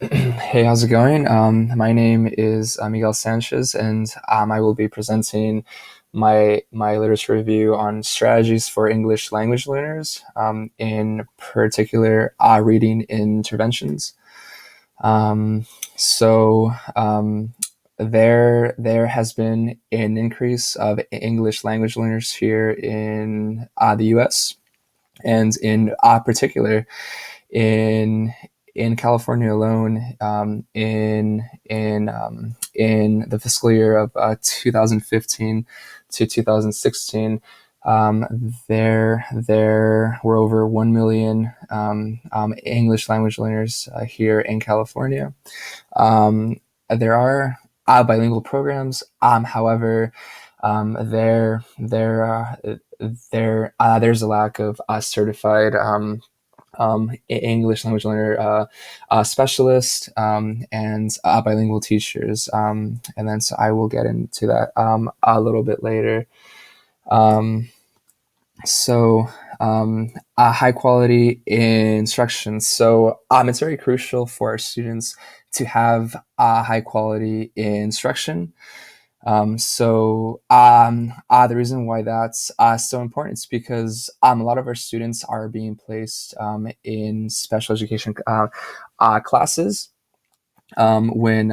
Hey, how's it going? My name is Miguel Sanchez, and I will be presenting my literature review on strategies for English language learners, in particular, reading interventions. Um, so there has been an increase of English language learners here in the U.S. and in particular in California alone, in the fiscal year of 2015 to 2016, there were over 1 million English language learners here in California. There are bilingual programs. However, there's a lack of certified English language learner specialist, and bilingual teachers. And then so I will get into that a little bit later. Um, so high quality instruction. So it's very crucial for our students to have high quality instruction. The reason why that's so important is because a lot of our students are being placed in special education classes when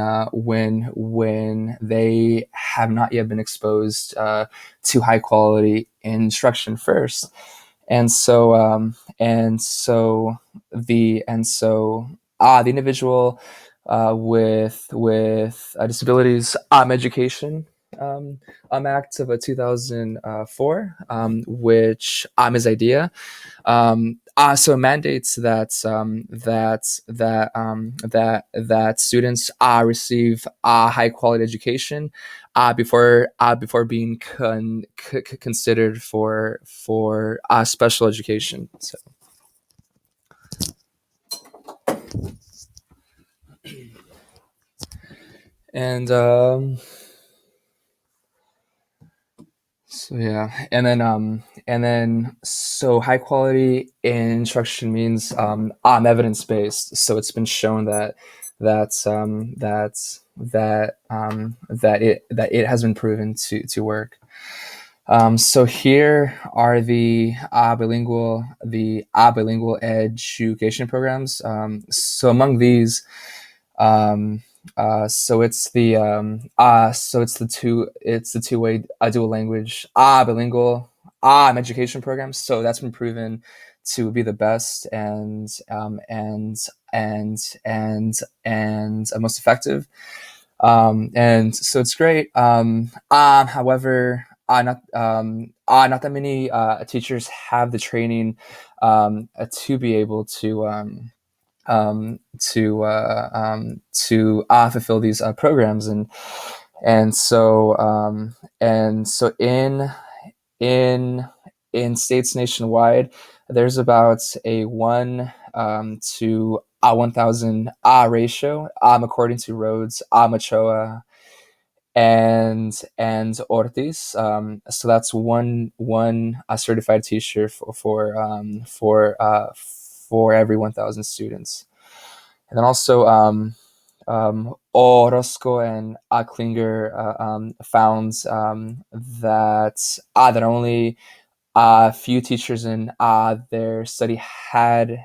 they have not yet been exposed to high quality instruction first, and so the individual with disabilities education Act of 2004, which is IDEA. So it mandates that students receive high quality education before being considered for special education. And So yeah, and then high quality instruction means evidence based. So it's been shown that it has been proven to work. So here are the bilingual education programs. So among these, um, it's the two-way dual language bilingual education program. So that's been proven to be the best and most effective. And so it's great. However, not that many teachers have the training to be able to fulfill these programs, and so in states nationwide, there's about a 1 to 1,000 ratio, according to Rhodes, Machoa, and Ortiz. So that's one certified teacher for every 1,000 students. And then also Orozco and Klinger found that only a few teachers in their study had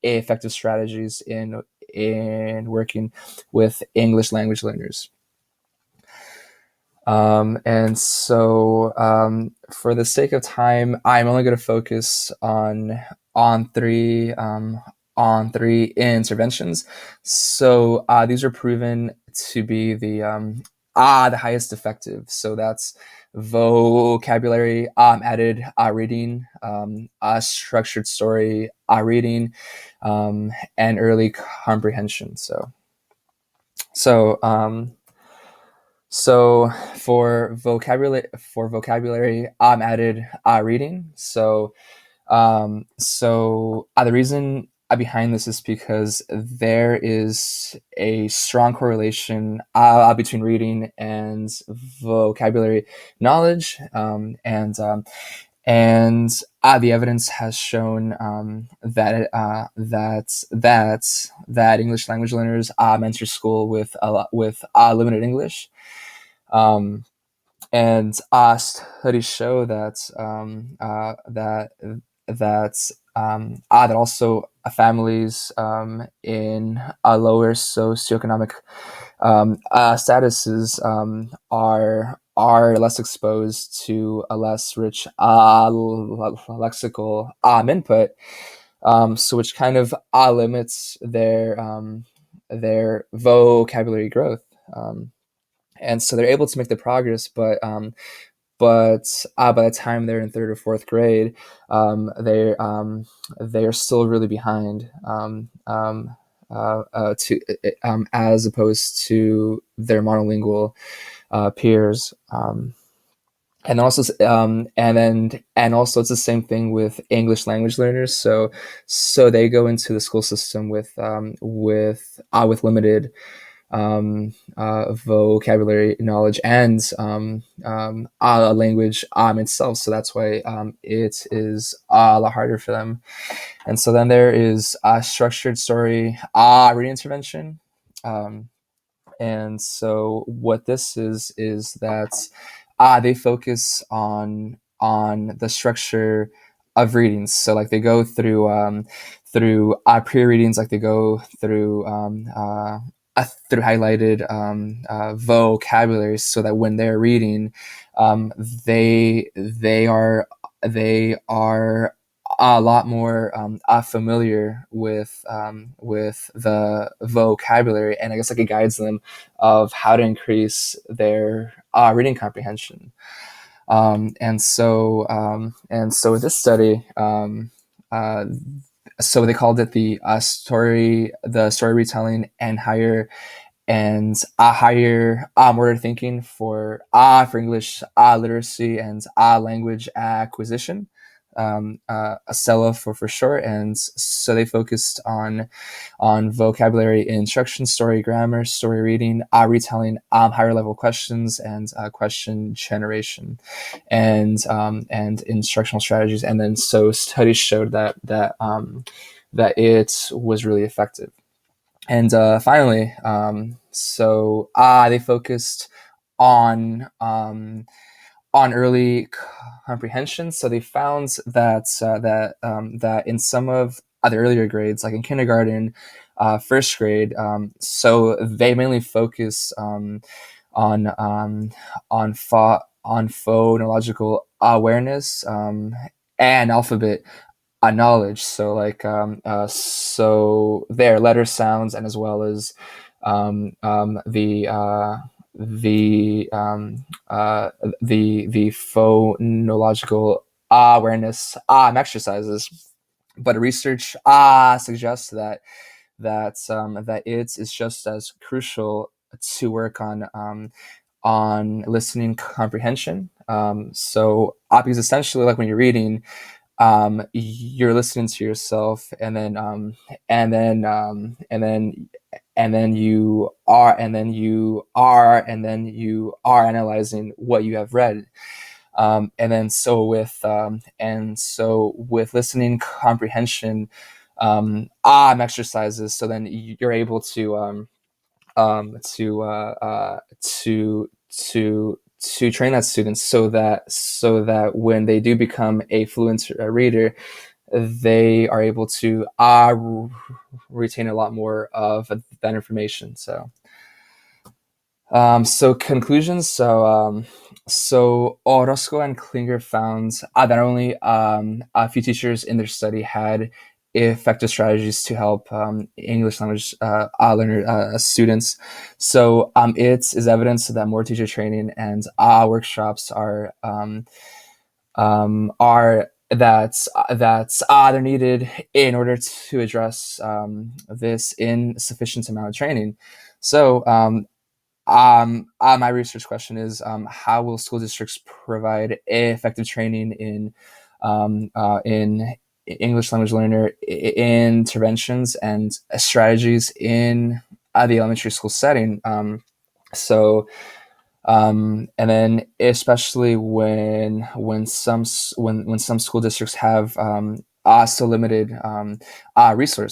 effective strategies in working with English language learners. For the sake of time, I'm only going to focus on three on three interventions. So these are proven to be the highest effective. So that's vocabulary added reading, structured story reading, and early comprehension. So so for vocabulary, added reading. The reason behind this is because there is a strong correlation between reading and vocabulary knowledge, and the evidence has shown that English language learners enter school with limited English, um, and studies show that also families in lower socioeconomic statuses are less exposed to a less rich lexical input, so which kind of limits their vocabulary growth. And so they're able to make the progress, but by the time they're in third or fourth grade, they're still really behind, to as opposed to their monolingual peers. And also it's the same thing with English language learners. So they go into the school system with limited vocabulary knowledge and a language itself. So that's why it is a lot harder for them. And so then there is a structured story reading intervention. And so what this is that they focus on the structure of readings. So like they go through pre-readings, like they go through highlighted vocabulary, so that when they're reading, um, they are a lot more familiar with the vocabulary, and I guess like it guides them of how to increase their reading comprehension. And so with this study, uh, so they called it the story retelling and higher order thinking for English literacy and language acquisition, ASELA for short. And so they focused on vocabulary instruction, story grammar, story reading, retelling, higher level questions, and question generation, and instructional strategies. And then so studies showed that it was really effective. And finally, they focused on early comprehension. So they found that in some of the earlier grades, like in kindergarten, first grade, so they mainly focus on phonological awareness, and alphabet knowledge. So so their letter sounds, and as well as the the phonological awareness exercises. But research suggests that it's just as crucial to work on listening comprehension. Because essentially, like when you're reading, you're listening to yourself, and then you are analyzing what you have read. And so with listening comprehension exercises, so then you're able to train that student, so that when they do become a fluent reader, they are able to retain a lot more of that information. So conclusions. So Orozco and Klinger found that only a few teachers in their study had effective strategies to help English language learner students. So it is evidence that more teacher training and workshops are they're needed in order to address this insufficient amount of training. So my research question is, how will school districts provide effective training in English language learner interventions and strategies in the elementary school setting? So And then especially when some school districts have so limited resources